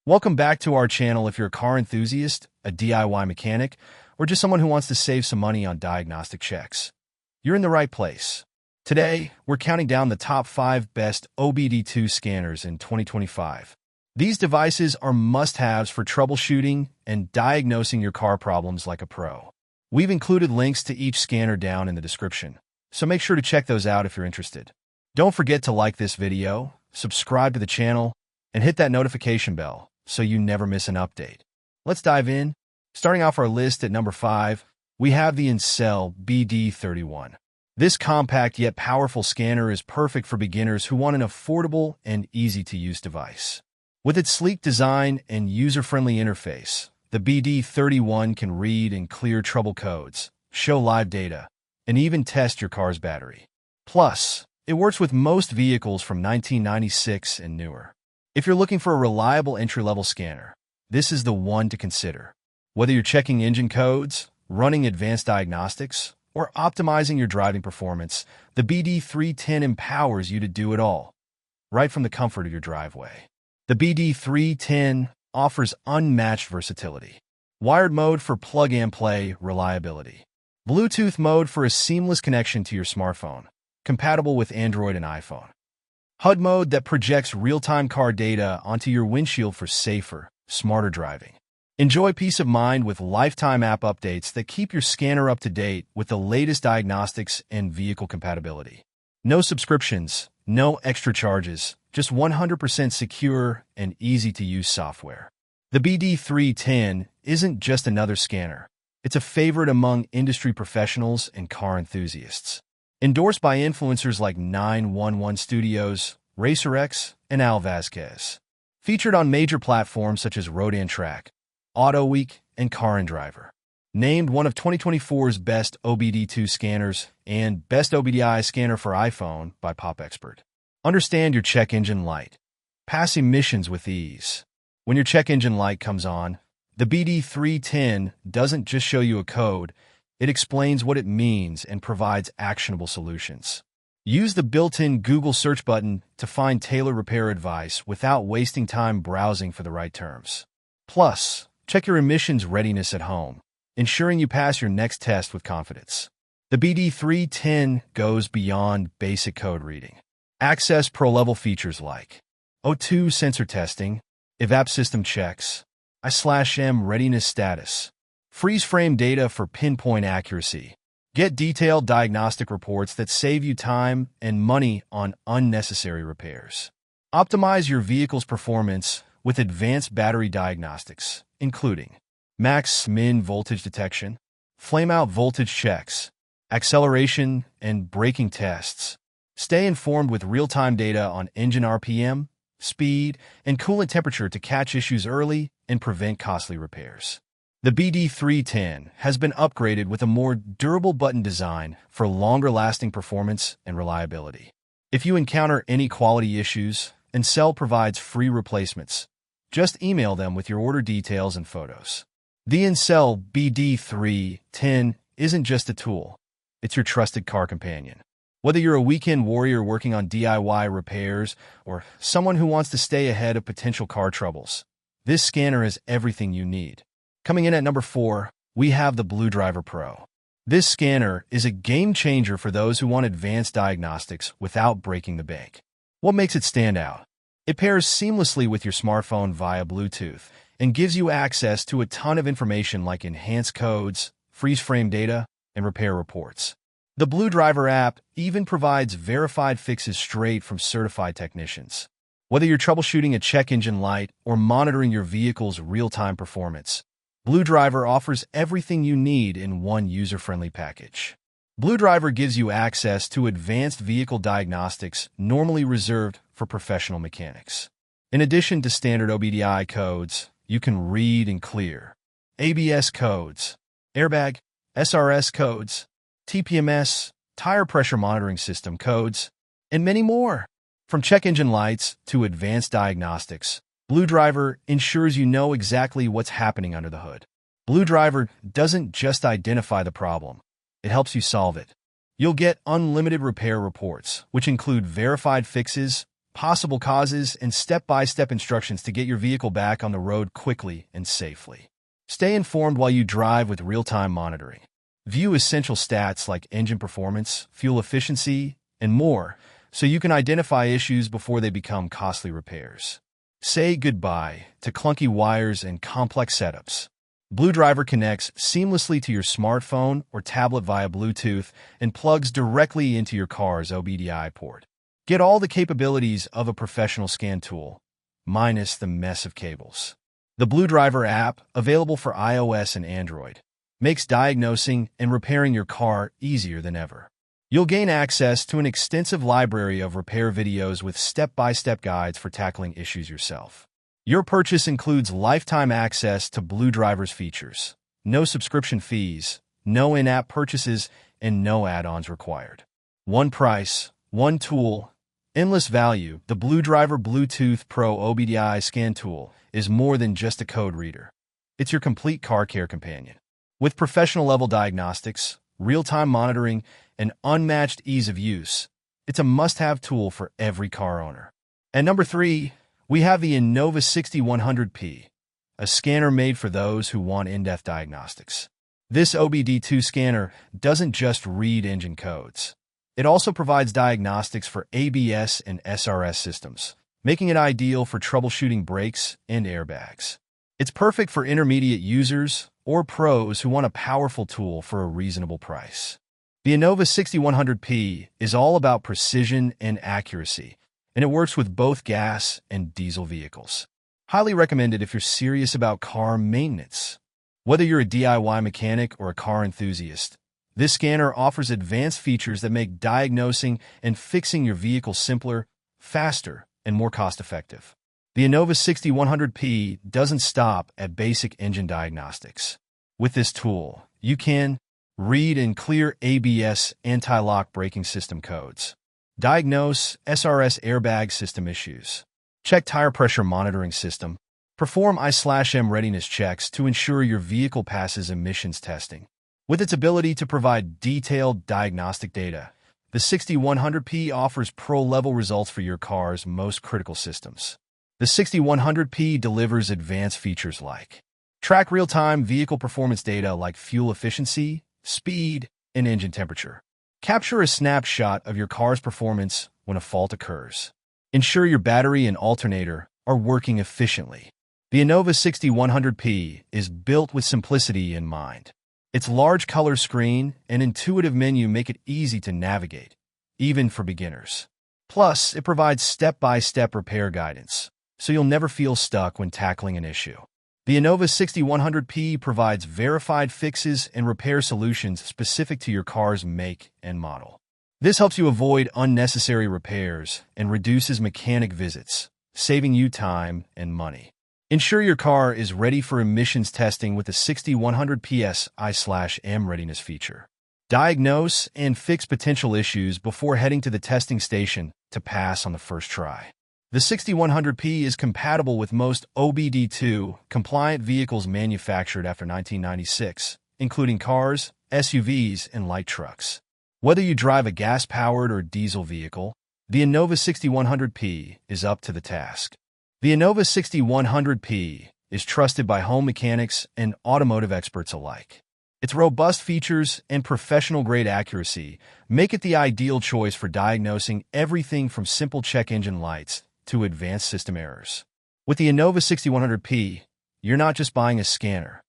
Welcome back to our channel if you're a car enthusiast, a DIY mechanic, or just someone who wants to save some money on diagnostic checks. You're in the right place. Today, we're counting down the top 5 best OBD2 scanners in 2025. These devices are must-haves for troubleshooting and diagnosing your car problems like a pro. We've included links to each scanner down in the description, so make sure to check those out if you're interested. Don't forget to like this video, subscribe to the channel, and hit that notification bell so you never miss an update. Let's dive in. Starting off our list at number 5, we have the Incel BD310. This compact yet powerful scanner is perfect for beginners who want an affordable and easy-to-use device. With its sleek design and user-friendly interface, the BD310 can read and clear trouble codes, show live data, and even test your car's battery. Plus, it works with most vehicles from 1996 and newer. If you're looking for a reliable entry-level scanner, this is the one to consider. Whether you're checking engine codes, running advanced diagnostics, or optimizing your driving performance, the BD310 empowers you to do it all, right from the comfort of your driveway. The BD310 offers unmatched versatility. Wired mode for plug-and-play reliability. Bluetooth mode for a seamless connection to your smartphone, compatible with Android and iPhone. HUD mode that projects real-time car data onto your windshield for safer, smarter driving. Enjoy peace of mind with lifetime app updates that keep your scanner up to date with the latest diagnostics and vehicle compatibility. No subscriptions, no extra charges, just 100% secure and easy-to-use software. The BD310 isn't just another scanner. It's a favorite among industry professionals and car enthusiasts. Endorsed by influencers like 911 Studios, RacerX, and Al Vasquez. Featured on major platforms such as Road and Track, Auto Week, and Car and Driver. Named one of 2024's best OBD2 scanners and best OBDI scanner for iPhone by Pop Expert. Understand your check engine light. Pass emissions with ease. When your check engine light comes on, the BD310 doesn't just show you a code, it explains what it means and provides actionable solutions. Use the built-in Google search button to find tailored repair advice without wasting time browsing for the right terms. Plus, check your emissions readiness at home, ensuring you pass your next test with confidence. The BD310 goes beyond basic code reading. Access pro-level features like O2 sensor testing, evap system checks, I/M readiness status, freeze frame data for pinpoint accuracy. Get detailed diagnostic reports that save you time and money on unnecessary repairs. Optimize your vehicle's performance with advanced battery diagnostics, including max-min voltage detection, flame-out voltage checks, acceleration and braking tests. Stay informed with real-time data on engine RPM, speed, and coolant temperature to catch issues early and prevent costly repairs. The BD310 has been upgraded with a more durable button design for longer-lasting performance and reliability. If you encounter any quality issues, Incel provides free replacements. Just email them with your order details and photos. The Incel BD310 isn't just a tool, it's your trusted car companion. Whether you're a weekend warrior working on DIY repairs or someone who wants to stay ahead of potential car troubles, this scanner is everything you need. Coming in at number 4, we have the BlueDriver Pro. This scanner is a game-changer for those who want advanced diagnostics without breaking the bank. What makes it stand out? It pairs seamlessly with your smartphone via Bluetooth and gives you access to a ton of information like enhanced codes, freeze-frame data, and repair reports. The BlueDriver app even provides verified fixes straight from certified technicians. Whether you're troubleshooting a check engine light or monitoring your vehicle's real-time performance, BlueDriver offers everything you need in one user-friendly package. BlueDriver gives you access to advanced vehicle diagnostics normally reserved for professional mechanics. In addition to standard OBDI codes, you can read and clear ABS codes, airbag, SRS codes, TPMS, tire pressure monitoring system codes, and many more. From check engine lights to advanced diagnostics, BlueDriver ensures you know exactly what's happening under the hood. BlueDriver doesn't just identify the problem, it helps you solve it. You'll get unlimited repair reports, which include verified fixes, possible causes, and step-by-step instructions to get your vehicle back on the road quickly and safely. Stay informed while you drive with real-time monitoring. View essential stats like engine performance, fuel efficiency, and more, so you can identify issues before they become costly repairs. Say goodbye to clunky wires and complex setups. BlueDriver connects seamlessly to your smartphone or tablet via Bluetooth and plugs directly into your car's OBD port. Get all the capabilities of a professional scan tool, minus the mess of cables. The BlueDriver app, available for iOS and Android, makes diagnosing and repairing your car easier than ever. You'll gain access to an extensive library of repair videos with step-by-step guides for tackling issues yourself. Your purchase includes lifetime access to BlueDriver's features, no subscription fees, no in-app purchases, and no add-ons required. One price, one tool, endless value. The BlueDriver Bluetooth Pro OBD scan tool is more than just a code reader. It's your complete car care companion. With professional-level diagnostics, real-time monitoring, and unmatched ease of use, it's a must-have tool for every car owner. And number 3, we have the Inova 6100P, a scanner made for those who want in-depth diagnostics. This OBD2 scanner doesn't just read engine codes. It also provides diagnostics for ABS and SRS systems, making it ideal for troubleshooting brakes and airbags. It's perfect for intermediate users or pros who want a powerful tool for a reasonable price. The Inova 6100P is all about precision and accuracy, and it works with both gas and diesel vehicles. Highly recommended if you're serious about car maintenance. Whether you're a DIY mechanic or a car enthusiast, this scanner offers advanced features that make diagnosing and fixing your vehicle simpler, faster, and more cost-effective. The Inova 6100P doesn't stop at basic engine diagnostics. With this tool, you can read and clear ABS anti-lock braking system codes, diagnose SRS airbag system issues, check tire pressure monitoring system, perform I/M readiness checks to ensure your vehicle passes emissions testing. With its ability to provide detailed diagnostic data, the 6100P offers pro-level results for your car's most critical systems. The 6100P delivers advanced features like track real-time vehicle performance data like fuel efficiency, speed, and engine temperature. Capture a snapshot of your car's performance when a fault occurs. Ensure your battery and alternator are working efficiently. The Inova 6100P is built with simplicity in mind. Its large color screen and intuitive menu make it easy to navigate, even for beginners. Plus, it provides step-by-step repair guidance, so you'll never feel stuck when tackling an issue. The Inova 6100P provides verified fixes and repair solutions specific to your car's make and model. This helps you avoid unnecessary repairs and reduces mechanic visits, saving you time and money. Ensure your car is ready for emissions testing with the 6100PS I/M readiness feature. Diagnose and fix potential issues before heading to the testing station to pass on the first try. The 6100P is compatible with most OBD2 compliant vehicles manufactured after 1996, including cars, SUVs, and light trucks. Whether you drive a gas-powered or diesel vehicle, the Inova 6100P is up to the task. The Inova 6100P is trusted by home mechanics and automotive experts alike. Its robust features and professional-grade accuracy make it the ideal choice for diagnosing everything from simple check engine lights to advanced system errors. With the Inova 6100P, you're not just buying a scanner,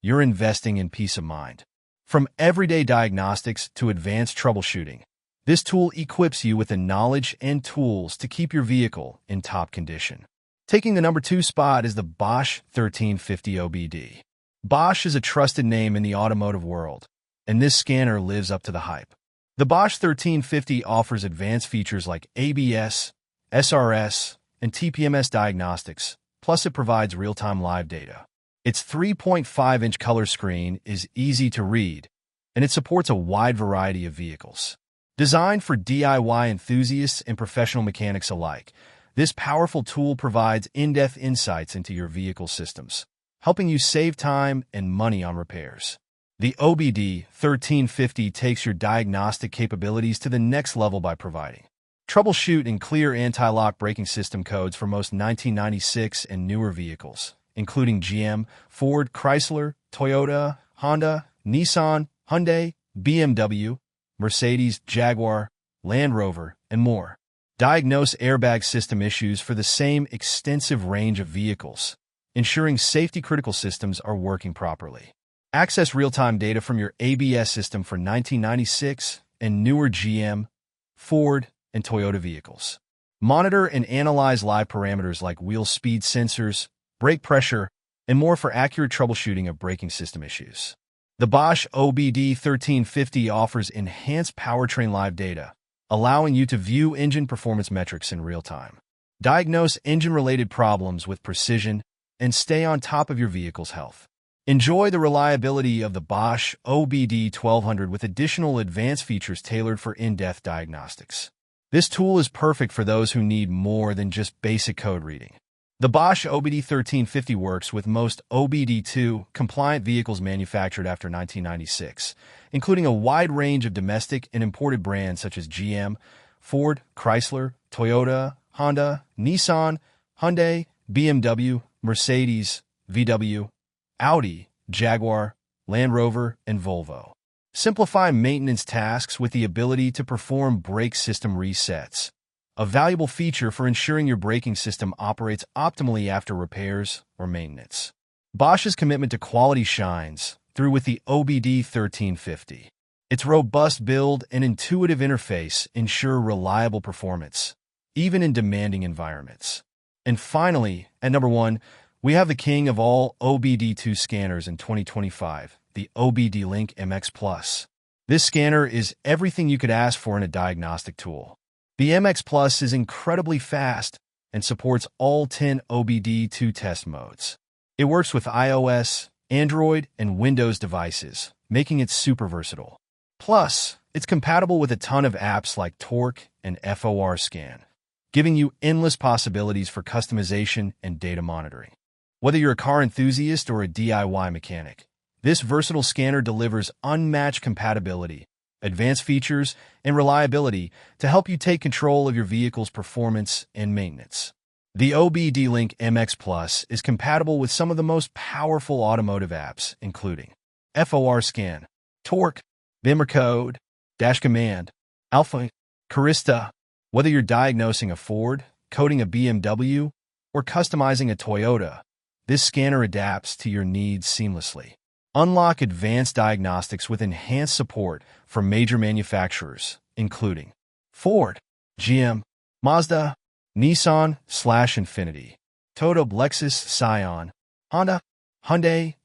you're investing in peace of mind. From everyday diagnostics to advanced troubleshooting, this tool equips you with the knowledge and tools to keep your vehicle in top condition. Taking the number 2 spot is the Bosch 1350 OBD. Bosch is a trusted name in the automotive world, and this scanner lives up to the hype. The Bosch 1350 offers advanced features like ABS, SRS, and TPMS diagnostics, plus it provides real-time live data. Its 3.5-inch color screen is easy to read, and it supports a wide variety of vehicles. Designed for DIY enthusiasts and professional mechanics alike, this powerful tool provides in-depth insights into your vehicle systems, helping you save time and money on repairs. The OBD 1350 takes your diagnostic capabilities to the next level by providing Troubleshoot and clear anti-lock braking system codes for most 1996 and newer vehicles, including GM, Ford, Chrysler, Toyota, Honda, Nissan, Hyundai, BMW, Mercedes, Jaguar, Land Rover, and more. Diagnose airbag system issues for the same extensive range of vehicles, ensuring safety-critical systems are working properly. Access real-time data from your ABS system for 1996 and newer GM, Ford, and Toyota vehicles. Monitor and analyze live parameters like wheel speed sensors, brake pressure, and more for accurate troubleshooting of braking system issues. The Bosch OBD1350 offers enhanced powertrain live data, allowing you to view engine performance metrics in real time. Diagnose engine-related problems with precision and stay on top of your vehicle's health. Enjoy the reliability of the Bosch OBD1200 with additional advanced features tailored for in-depth diagnostics. This tool is perfect for those who need more than just basic code reading. The Bosch OBD1350 works with most OBD2 compliant vehicles manufactured after 1996, including a wide range of domestic and imported brands such as GM, Ford, Chrysler, Toyota, Honda, Nissan, Hyundai, BMW, Mercedes, VW, Audi, Jaguar, Land Rover, and Volvo. Simplify maintenance tasks with the ability to perform brake system resets, a valuable feature for ensuring your braking system operates optimally after repairs or maintenance. Bosch's commitment to quality shines through with the OBD1350. Its robust build and intuitive interface ensure reliable performance, even in demanding environments. And finally, at number 1, we have the king of all OBD2 scanners in 2025, the OBDLink MX+. This scanner is everything you could ask for in a diagnostic tool. The MX Plus is incredibly fast and supports all 10 OBD2 test modes. It works with iOS, Android, and Windows devices, making it super versatile. Plus, it's compatible with a ton of apps like Torque and FOR Scan, giving you endless possibilities for customization and data monitoring. Whether you're a car enthusiast or a DIY mechanic, this versatile scanner delivers unmatched compatibility, advanced features, and reliability to help you take control of your vehicle's performance and maintenance. The OBDLink MX Plus is compatible with some of the most powerful automotive apps, including FOR Scan, Torque, Vimmer Code, Dash Command, Alpha, Carista. Whether you're diagnosing a Ford, coding a BMW, or customizing a Toyota, this scanner adapts to your needs seamlessly. Unlock advanced diagnostics with enhanced support from major manufacturers, including Ford, GM, Mazda, Nissan / Infiniti, Toyota, Lexus, Scion, Honda, Hyundai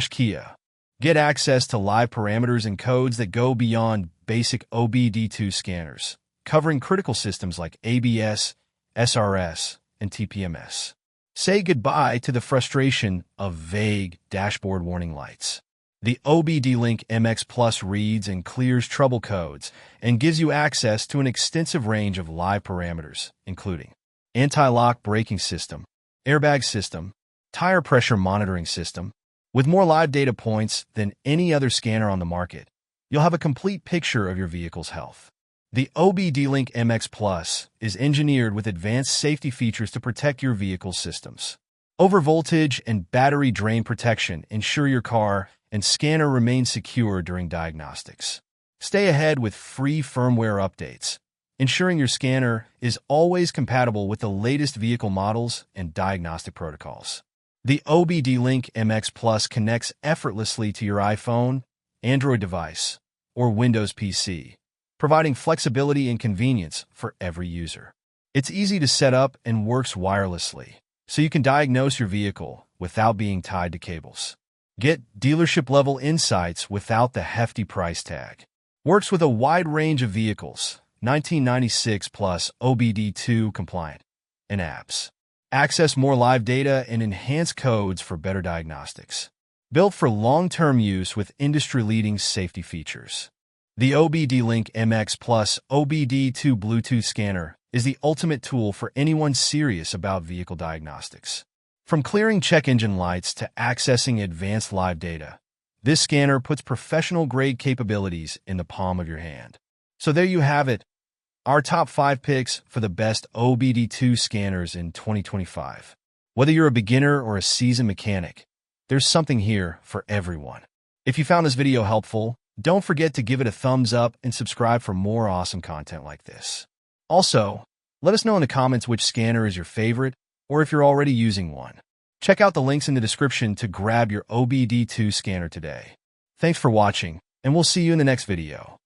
/ Kia. Get access to live parameters and codes that go beyond basic OBD2 scanners, covering critical systems like ABS, SRS, and TPMS. Say goodbye to the frustration of vague dashboard warning lights. The OBDLink MX Plus reads and clears trouble codes and gives you access to an extensive range of live parameters, including anti-lock braking system, airbag system, tire pressure monitoring system. With more live data points than any other scanner on the market, you'll have a complete picture of your vehicle's health. The OBDLink MX Plus is engineered with advanced safety features to protect your vehicle's systems. Overvoltage and battery drain protection ensure your car and scanner remain secure during diagnostics. Stay ahead with free firmware updates, ensuring your scanner is always compatible with the latest vehicle models and diagnostic protocols. The OBDLink MX Plus connects effortlessly to your iPhone, Android device, or Windows PC, providing flexibility and convenience for every user. It's easy to set up and works wirelessly, so you can diagnose your vehicle without being tied to cables. Get dealership-level insights without the hefty price tag. Works with a wide range of vehicles, 1996 plus OBD2 compliant, and apps. Access more live data and enhance codes for better diagnostics. Built for long-term use with industry-leading safety features. The OBDLink MX Plus OBD2 Bluetooth scanner is the ultimate tool for anyone serious about vehicle diagnostics. From clearing check engine lights to accessing advanced live data, this scanner puts professional-grade capabilities in the palm of your hand. So there you have it, our top 5 picks for the best OBD2 scanners in 2025. Whether you're a beginner or a seasoned mechanic, there's something here for everyone. If you found this video helpful, don't forget to give it a thumbs up and subscribe for more awesome content like this. Also, let us know in the comments which scanner is your favorite or if you're already using one. Check out the links in the description to grab your OBD2 scanner today. Thanks for watching, and we'll see you in the next video.